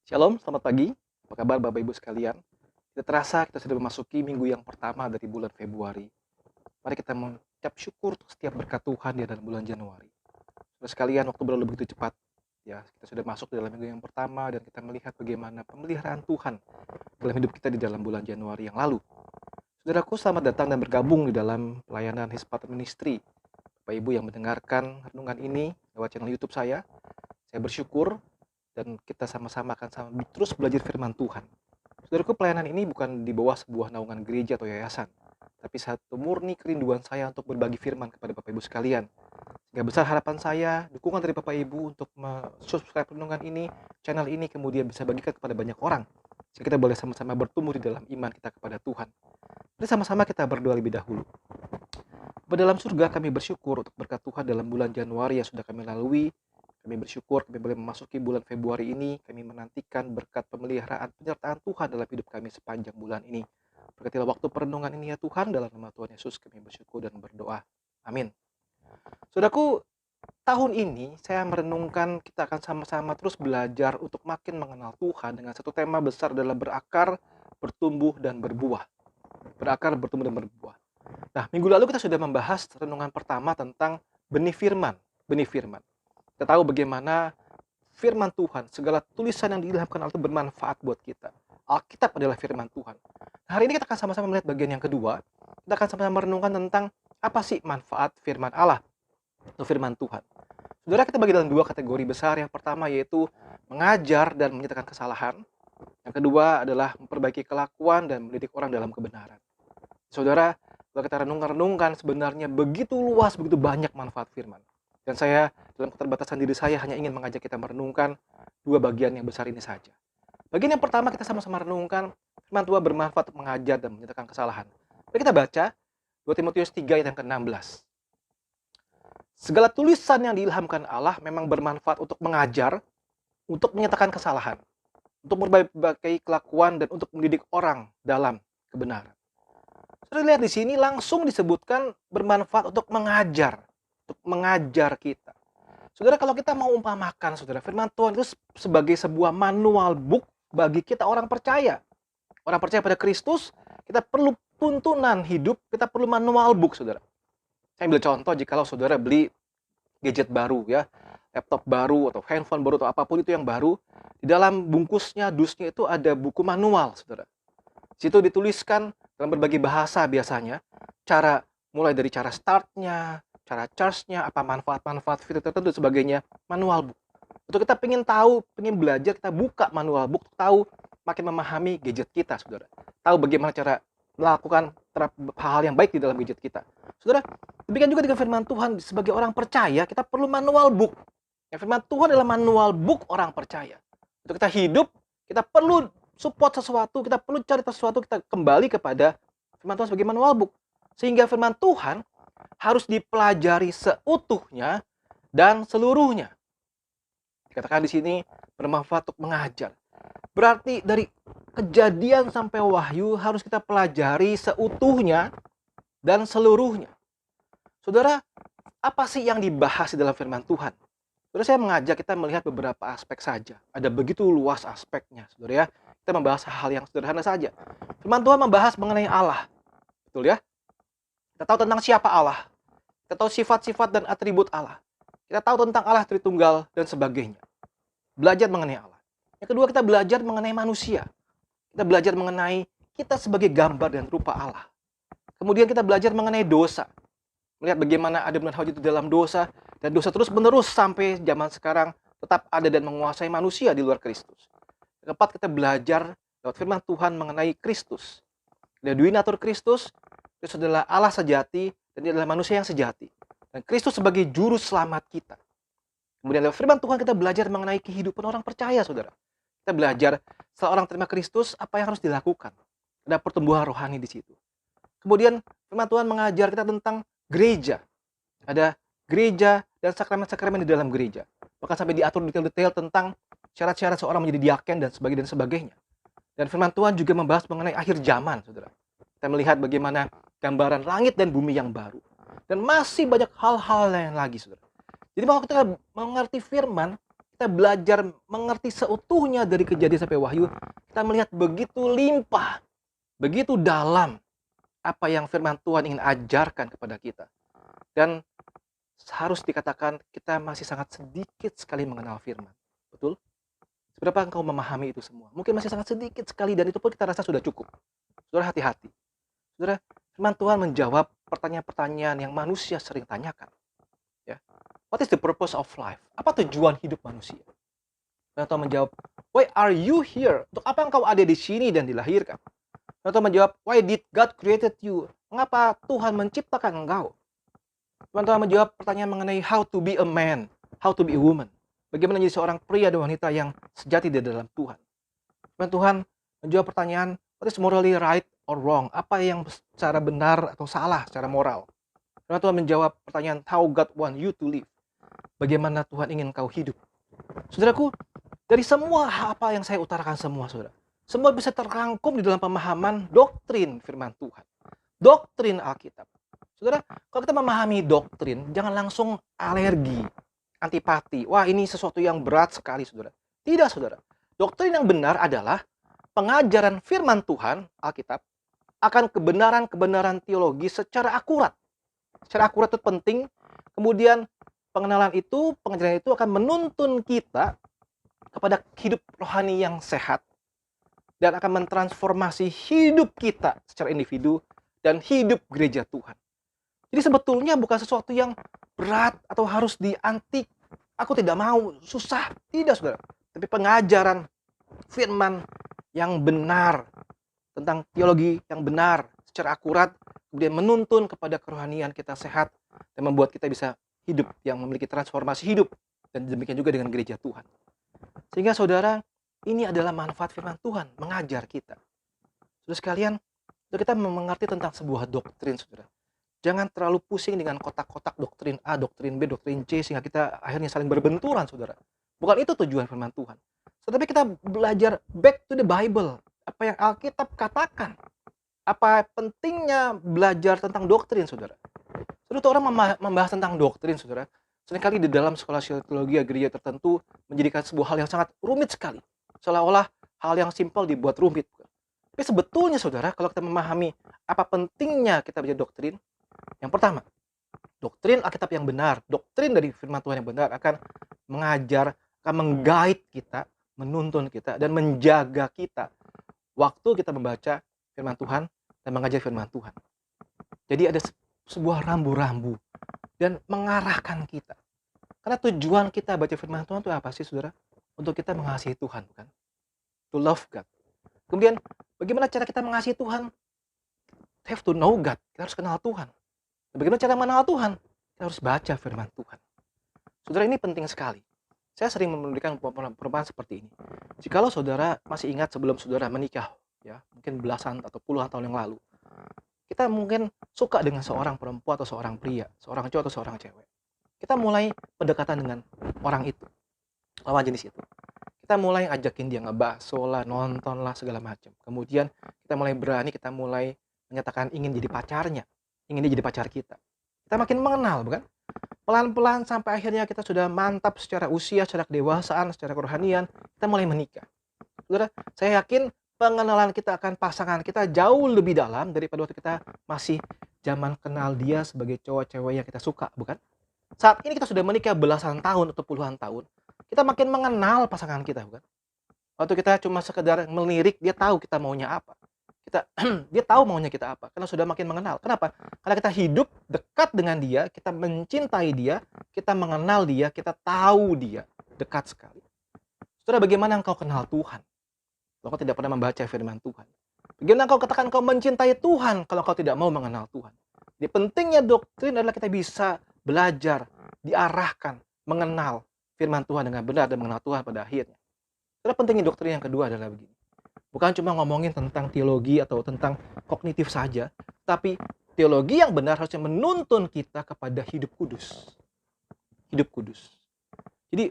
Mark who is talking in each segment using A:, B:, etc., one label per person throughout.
A: Shalom, selamat pagi. Apa kabar Bapak Ibu sekalian? Tidak terasa kita sudah memasuki minggu yang pertama dari bulan Februari. Mari kita mengucap syukur untuk setiap berkat Tuhan di dalam bulan Januari. Saudara sekalian, waktu berlalu begitu cepat. Ya, kita sudah masuk di dalam minggu yang pertama dan kita melihat bagaimana pemeliharaan Tuhan dalam hidup kita di dalam bulan Januari yang lalu. Saudaraku, selamat datang dan bergabung di dalam pelayanan Hispat Ministry. Bapak Ibu yang mendengarkan renungan ini lewat channel YouTube saya bersyukur dan kita sama-sama akan terus belajar firman Tuhan. Saudaraku, pelayanan ini bukan di bawah sebuah naungan gereja atau yayasan, tapi satu murni kerinduan saya untuk berbagi firman kepada Bapak Ibu sekalian. Sehingga besar harapan saya, dukungan dari Bapak Ibu untuk subscribe renungan ini, channel ini, kemudian bisa bagikan kepada banyak orang. Sehingga kita boleh sama-sama bertumbuh di dalam iman kita kepada Tuhan. Mari sama-sama kita berdoa lebih dahulu. Bapa dalam surga, kami bersyukur untuk berkat Tuhan dalam bulan Januari yang sudah kami lalui. Kami bersyukur kami boleh memasuki bulan Februari ini. Kami menantikan berkat pemeliharaan penyertaan Tuhan dalam hidup kami sepanjang bulan ini. Berkatilah waktu perenungan ini ya Tuhan, dalam nama Tuhan Yesus kami bersyukur dan berdoa. Amin. Saudaraku, tahun ini saya merenungkan kita akan sama-sama terus belajar untuk makin mengenal Tuhan dengan satu tema besar adalah berakar, bertumbuh, dan berbuah. Berakar, bertumbuh, dan berbuah. Nah, minggu lalu kita sudah membahas renungan pertama tentang benih firman. Benih firman. Kita tahu bagaimana firman Tuhan, segala tulisan yang diilhamkan Allah itu bermanfaat buat kita. Alkitab adalah firman Tuhan. Nah, hari ini kita akan sama-sama melihat bagian yang kedua. Kita akan sama-sama merenungkan tentang apa sih manfaat firman Allah atau firman Tuhan. Saudara, kita bagi dalam dua kategori besar. Yang pertama yaitu mengajar dan menyatakan kesalahan. Yang kedua adalah memperbaiki kelakuan dan mendidik orang dalam kebenaran. Saudara, kalau kita renungkan sebenarnya begitu luas, begitu banyak manfaat firman. Dan saya dalam keterbatasan diri saya hanya ingin mengajak kita merenungkan dua bagian yang besar ini saja. Bagian yang pertama kita sama-sama renungkan firman Tuhan bermanfaat untuk mengajar dan menyatakan kesalahan. Mari kita baca 2 Timotius 3 ayat yang ke-16. Segala tulisan yang diilhamkan Allah memang bermanfaat untuk mengajar, untuk menyatakan kesalahan, untuk memperbaiki kelakuan dan untuk mendidik orang dalam kebenaran. Saudara lihat di sini langsung disebutkan bermanfaat untuk mengajar kita. Saudara, kalau kita mau umpamakan, saudara, firman Tuhan itu sebagai sebuah manual book bagi kita orang percaya. Orang percaya pada Kristus, kita perlu tuntunan hidup, kita perlu manual book, saudara. Saya ambil contoh, jikalau saudara beli gadget baru, ya, laptop baru, atau handphone baru, atau apapun itu yang baru, di dalam bungkusnya, dusnya itu ada buku manual, saudara. Di situ dituliskan dalam berbagai bahasa biasanya, mulai dari cara startnya, cara charge-nya, apa manfaat-manfaat fitur tertentu sebagainya, manual book. Untuk kita pengen tahu, pengen belajar, kita buka manual book, tahu makin memahami gadget kita, saudara. Tahu bagaimana cara melakukan hal-hal yang baik di dalam gadget kita. Saudara, demikian juga dengan firman Tuhan, sebagai orang percaya, kita perlu manual book. Ya, firman Tuhan adalah manual book orang percaya. Untuk kita hidup, kita perlu support sesuatu, kita perlu cari sesuatu, kita kembali kepada firman Tuhan sebagai manual book. Sehingga firman Tuhan harus dipelajari seutuhnya dan seluruhnya. Dikatakan di sini bermanfaat untuk mengajar. Berarti dari Kejadian sampai Wahyu harus kita pelajari seutuhnya dan seluruhnya. Saudara, apa sih yang dibahas di dalam firman Tuhan? Saudara, saya mengajak kita melihat beberapa aspek saja. Ada begitu luas aspeknya, saudara ya. Kita membahas hal yang sederhana saja. Firman Tuhan membahas mengenai Allah. Betul ya? Kita tahu tentang siapa Allah. Kita tahu sifat-sifat dan atribut Allah. Kita tahu tentang Allah Tritunggal dan sebagainya. Belajar mengenai Allah. Yang kedua, kita belajar mengenai manusia. Kita belajar mengenai kita sebagai gambar dan rupa Allah. Kemudian kita belajar mengenai dosa. Melihat bagaimana Adam dan Hawa itu dalam dosa. Dan dosa terus menerus sampai zaman sekarang tetap ada dan menguasai manusia di luar Kristus. Keempat, kita belajar lewat firman Tuhan mengenai Kristus. Ada dui natur Kristus. Kristus adalah Allah sejati dan dia adalah manusia yang sejati. Dan Kristus sebagai juru selamat kita. Kemudian lewat firman Tuhan kita belajar mengenai kehidupan orang percaya, saudara. Kita belajar setelah orang terima Kristus, apa yang harus dilakukan. Ada pertumbuhan rohani di situ. Kemudian firman Tuhan mengajar kita tentang gereja. Ada gereja dan sakramen-sakramen di dalam gereja. Bahkan sampai diatur detail-detail tentang syarat-syarat seorang menjadi diaken dan sebagainya. Dan firman Tuhan juga membahas mengenai akhir zaman, saudara. Kita melihat bagaimana gambaran langit dan bumi yang baru. Dan masih banyak hal-hal lain lagi, saudara. Jadi kalau kita mengerti firman, kita belajar mengerti seutuhnya dari Kejadian sampai Wahyu, kita melihat begitu limpah, begitu dalam apa yang firman Tuhan ingin ajarkan kepada kita. Dan harus dikatakan kita masih sangat sedikit sekali mengenal firman. Betul? Seberapa engkau memahami itu semua? Mungkin masih sangat sedikit sekali, dan itu pun kita rasa sudah cukup. Saudara, hati-hati. Saudara, firman Tuhan menjawab pertanyaan-pertanyaan yang manusia sering tanyakan. Ya. What is the purpose of life? Apa tujuan hidup manusia? Firman Tuhan menjawab, why are you here? Untuk apa engkau ada di sini dan dilahirkan? Firman Tuhan menjawab, why did God created you? Mengapa Tuhan menciptakan engkau? Firman Tuhan menjawab pertanyaan mengenai how to be a man, how to be a woman. Bagaimana menjadi seorang pria dan wanita yang sejati di dalam Tuhan. Firman Tuhan menjawab pertanyaan, what is morally right or wrong? Apa yang secara benar atau salah secara moral? Firman Tuhan menjawab pertanyaan, how God want you to live? Bagaimana Tuhan ingin kau hidup? Saudaraku, dari semua apa yang saya utarakan saudara, semua bisa terangkum di dalam pemahaman doktrin firman Tuhan. Doktrin Alkitab. Saudara, kalau kita memahami doktrin, jangan langsung alergi, antipati. Wah, ini sesuatu yang berat sekali, saudara. Tidak, saudara. Doktrin yang benar adalah pengajaran firman Tuhan, Alkitab, akan kebenaran-kebenaran teologi secara akurat. Secara akurat itu penting. Kemudian pengenalan itu, pengajaran itu akan menuntun kita kepada hidup rohani yang sehat. Dan akan mentransformasi hidup kita secara individu dan hidup gereja Tuhan. Jadi sebetulnya bukan sesuatu yang berat atau harus diantik. Aku tidak mau, susah. Tidak, saudara. Tapi pengajaran firman yang benar, tentang teologi yang benar, secara akurat, kemudian menuntun kepada kerohanian kita sehat, dan membuat kita bisa hidup yang memiliki transformasi hidup. Dan demikian juga dengan gereja Tuhan. Sehingga saudara, ini adalah manfaat firman Tuhan, mengajar kita. Saudara sekalian, kita mengerti tentang sebuah doktrin, saudara. Jangan terlalu pusing dengan kotak-kotak doktrin A, doktrin B, doktrin C, sehingga kita akhirnya saling berbenturan, saudara. Bukan itu tujuan firman Tuhan. Tetapi kita belajar back to the Bible. Apa yang Alkitab katakan. Apa pentingnya belajar tentang doktrin, saudara. Saudara, orang membahas tentang doktrin, saudara. Seringkali di dalam sekolah teologi gereja tertentu menjadikan sebuah hal yang sangat rumit sekali. Seolah-olah hal yang simpel dibuat rumit. Tapi sebetulnya, saudara, kalau kita memahami apa pentingnya kita belajar doktrin, yang pertama, doktrin Alkitab yang benar, doktrin dari firman Tuhan yang benar akan mengajar, akan meng-guide kita, menuntun kita, dan menjaga kita waktu kita membaca firman Tuhan dan mengajar firman Tuhan. Jadi ada sebuah rambu-rambu dan mengarahkan kita. Karena tujuan kita baca firman Tuhan itu apa sih, saudara? Untuk kita mengasihi Tuhan, bukan? To love God. Kemudian, bagaimana cara kita mengasihi Tuhan? Have to know God. Kita harus kenal Tuhan. Bagaimana cara mengenal Tuhan? Kita harus baca firman Tuhan. Saudara, ini penting sekali. Saya sering memberikan perumpamaan seperti ini. Jikalau saudara masih ingat sebelum saudara menikah, ya, mungkin belasan atau puluhan tahun yang lalu, kita mungkin suka dengan seorang perempuan atau seorang pria, seorang cowok atau seorang cewek. Kita mulai pendekatan dengan orang itu, lawan jenis itu. Kita mulai ajakin dia ngebakso lah, nonton lah, segala macam. Kemudian kita mulai berani, kita mulai menyatakan ingin jadi pacarnya. Ingin dia jadi pacar kita. Kita makin mengenal, bukan? Pelan-pelan sampai akhirnya kita sudah mantap secara usia, secara kedewasaan, secara kerohanian, kita mulai menikah. Saudara, saya yakin pengenalan kita akan pasangan kita jauh lebih dalam daripada waktu kita masih zaman kenal dia sebagai cowok-cewek yang kita suka, bukan? Saat ini kita sudah menikah belasan tahun atau puluhan tahun, kita makin mengenal pasangan kita, bukan? Waktu kita cuma sekedar melirik, dia tahu kita maunya apa. Dia tahu maunya kita apa, karena sudah makin mengenal. Kenapa? Karena kita hidup dekat dengan dia, kita mencintai dia, kita mengenal dia, kita tahu dia dekat sekali. Saudara, bagaimana engkau kenal Tuhan kalau engkau tidak pernah membaca firman Tuhan? Bagaimana engkau katakan engkau mencintai Tuhan kalau engkau tidak mau mengenal Tuhan? Jadi pentingnya doktrin adalah kita bisa belajar, diarahkan, mengenal firman Tuhan dengan benar dan mengenal Tuhan pada akhirnya. Saudara, pentingnya doktrin yang kedua adalah begini. Bukan cuma ngomongin tentang teologi atau tentang kognitif saja, tapi teologi yang benar harusnya menuntun kita kepada hidup kudus. Hidup kudus. Jadi,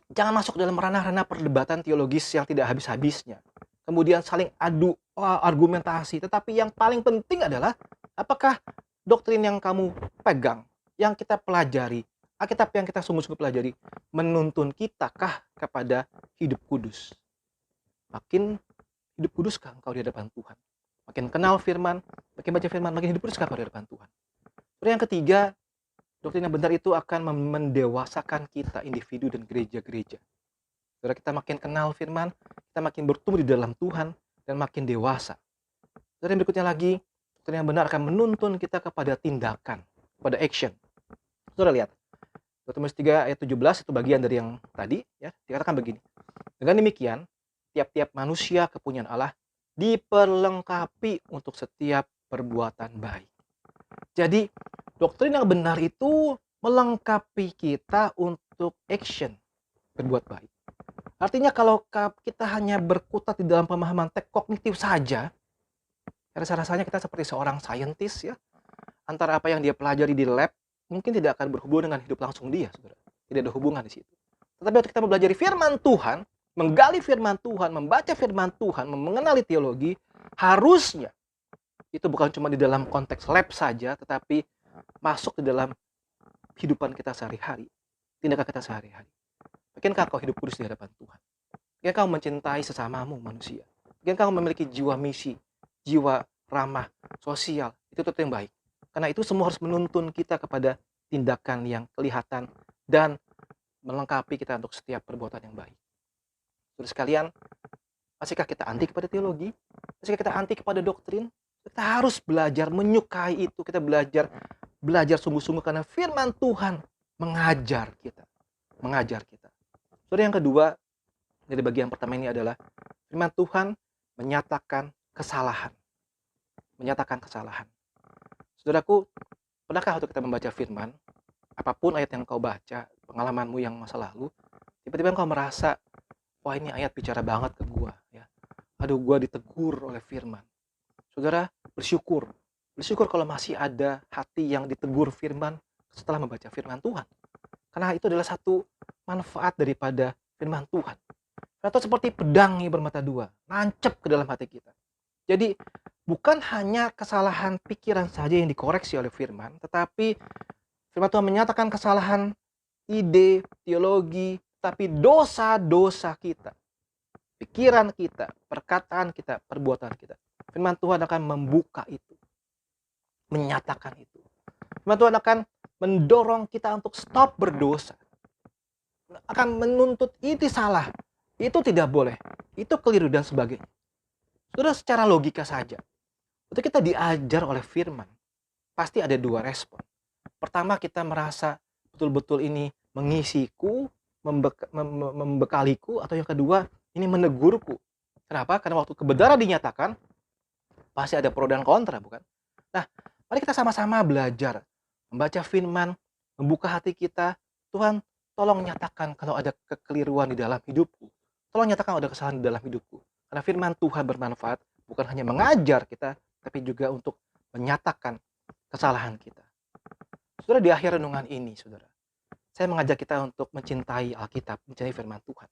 A: jangan masuk dalam ranah-ranah perdebatan teologis yang tidak habis-habisnya. Kemudian saling adu argumentasi. Tetapi yang paling penting adalah, apakah doktrin yang kamu pegang, yang kita pelajari, Alkitab yang kita sungguh-sungguh pelajari menuntun kita kah kepada hidup kudus? Makin hidup kuduskah engkau di hadapan Tuhan? Makin kenal firman, makin baca firman, makin hidup kuduskah engkau di hadapan Tuhan? Terus yang ketiga, doktrin yang benar itu akan mendewasakan kita, individu dan gereja-gereja. Saudara, kita makin kenal firman, kita makin bertumbuh di dalam Tuhan, dan makin dewasa. Saudara, yang berikutnya lagi, doktrin yang benar akan menuntun kita kepada tindakan, kepada action. Saudara lihat, Timotius 3 ayat 17 itu bagian dari yang tadi, ya, dikatakan begini. Dengan demikian, tiap-tiap manusia kepunyaan Allah diperlengkapi untuk setiap perbuatan baik. Jadi, doktrin yang benar itu melengkapi kita untuk action, berbuat baik. Artinya kalau kita hanya berkutat di dalam pemahaman kognitif saja, rasa-rasanya kita seperti seorang saintis, ya. Antara apa yang dia pelajari di lab mungkin tidak akan berhubungan dengan hidup langsung dia, saudara. Tidak ada hubungan di situ. Tetapi waktu kita mempelajari firman Tuhan, menggali firman Tuhan, membaca firman Tuhan, mengenali teologi, harusnya itu bukan cuma di dalam konteks lab saja, tetapi masuk di dalam kehidupan kita sehari-hari, tindakan kita sehari-hari. Mungkinkah kau hidup kudus di hadapan Tuhan? Mungkinkah kau mencintai sesamamu manusia? Mungkinkah kau memiliki jiwa misi, jiwa ramah, sosial? Itu tentu yang baik. Karena itu semua harus menuntun kita kepada tindakan yang kelihatan dan melengkapi kita untuk setiap perbuatan yang baik. Saudara sekalian, masihkah kita anti kepada teologi? Masihkah kita anti kepada doktrin? Kita harus belajar menyukai itu. Kita belajar sungguh-sungguh karena firman Tuhan mengajar kita. Saudara, yang kedua dari bagian pertama ini adalah firman Tuhan menyatakan kesalahan. Saudaraku, pernahkah waktu kita membaca firman, apapun ayat yang kau baca, pengalamanmu yang masa lalu, tiba-tiba kau merasa, wah ini ayat bicara banget ke gua, ya. Aduh, gua ditegur oleh firman. Saudara, bersyukur kalau masih ada hati yang ditegur firman setelah membaca firman Tuhan. Karena itu adalah satu manfaat daripada firman Tuhan. Atau seperti pedang yang bermata dua, nancep ke dalam hati kita. Jadi bukan hanya kesalahan pikiran saja yang dikoreksi oleh firman, tetapi firman Tuhan menyatakan kesalahan ide, teologi, tapi dosa-dosa kita, pikiran kita, perkataan kita, perbuatan kita. Firman Tuhan akan membuka itu, menyatakan itu. Firman Tuhan akan mendorong kita untuk stop berdosa. Akan menuntut itu salah, itu tidak boleh, itu keliru dan sebagainya. Sudah secara logika saja. Ketika kita diajar oleh firman, pasti ada dua respon. Pertama, kita merasa betul-betul ini mengisiku, membekaliku, atau yang kedua, ini menegurku. Kenapa? Karena waktu kebenaran dinyatakan, pasti ada pro dan kontra, bukan? Nah, mari kita sama-sama belajar membaca firman, membuka hati kita. Tuhan, tolong nyatakan kalau ada kekeliruan di dalam hidupku. Tolong nyatakan ada kesalahan di dalam hidupku. Karena firman Tuhan bermanfaat bukan hanya mengajar kita, tapi juga untuk menyatakan kesalahan kita. Saudara, di akhir renungan ini, saudara, saya mengajak kita untuk mencintai Alkitab, mencintai firman Tuhan.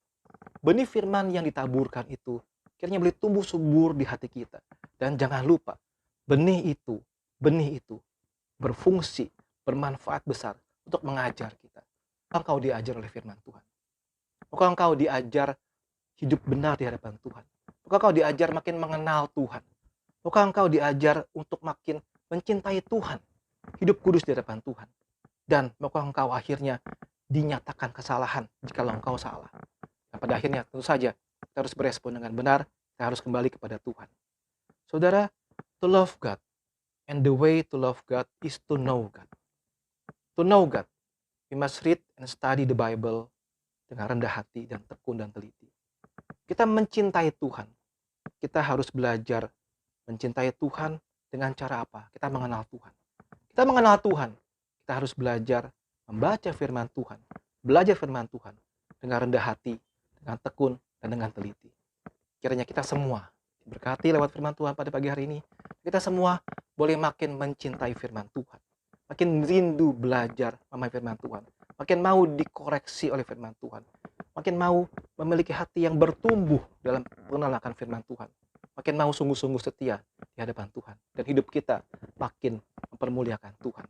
A: Benih firman yang ditaburkan itu kiranya boleh tumbuh subur di hati kita. Dan jangan lupa, benih itu berfungsi, bermanfaat besar untuk mengajar kita. Engkau diajar oleh firman Tuhan. Engkau diajar hidup benar di hadapan Tuhan. Engkau diajar makin mengenal Tuhan. Engkau diajar untuk makin mencintai Tuhan. Hidup kudus di hadapan Tuhan. Dan engkau akhirnya dinyatakan kesalahan jika engkau salah. Dan pada akhirnya tentu saja kita harus berespon dengan benar. Kita harus kembali kepada Tuhan. Saudara, to love God. And the way to love God is to know God. To know God, we must read and study the Bible dengan rendah hati dan tekun dan teliti. Kita mencintai Tuhan. Kita harus belajar mencintai Tuhan dengan cara apa? Kita mengenal Tuhan. Kita mengenal Tuhan. Kita harus belajar membaca firman Tuhan. Belajar firman Tuhan dengan rendah hati, dengan tekun, dan dengan teliti. Kiranya kita semua berkati lewat firman Tuhan pada pagi hari ini. Kita semua boleh makin mencintai firman Tuhan. Makin rindu belajar memahami firman Tuhan. Makin mau dikoreksi oleh firman Tuhan. Makin mau memiliki hati yang bertumbuh dalam pengenalan akan firman Tuhan. Makin mau sungguh-sungguh setia di hadapan Tuhan. Dan hidup kita makin mempermuliakan Tuhan.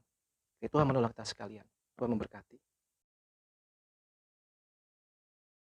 A: Tuhan menolong kita sekalian. Tuhan memberkati.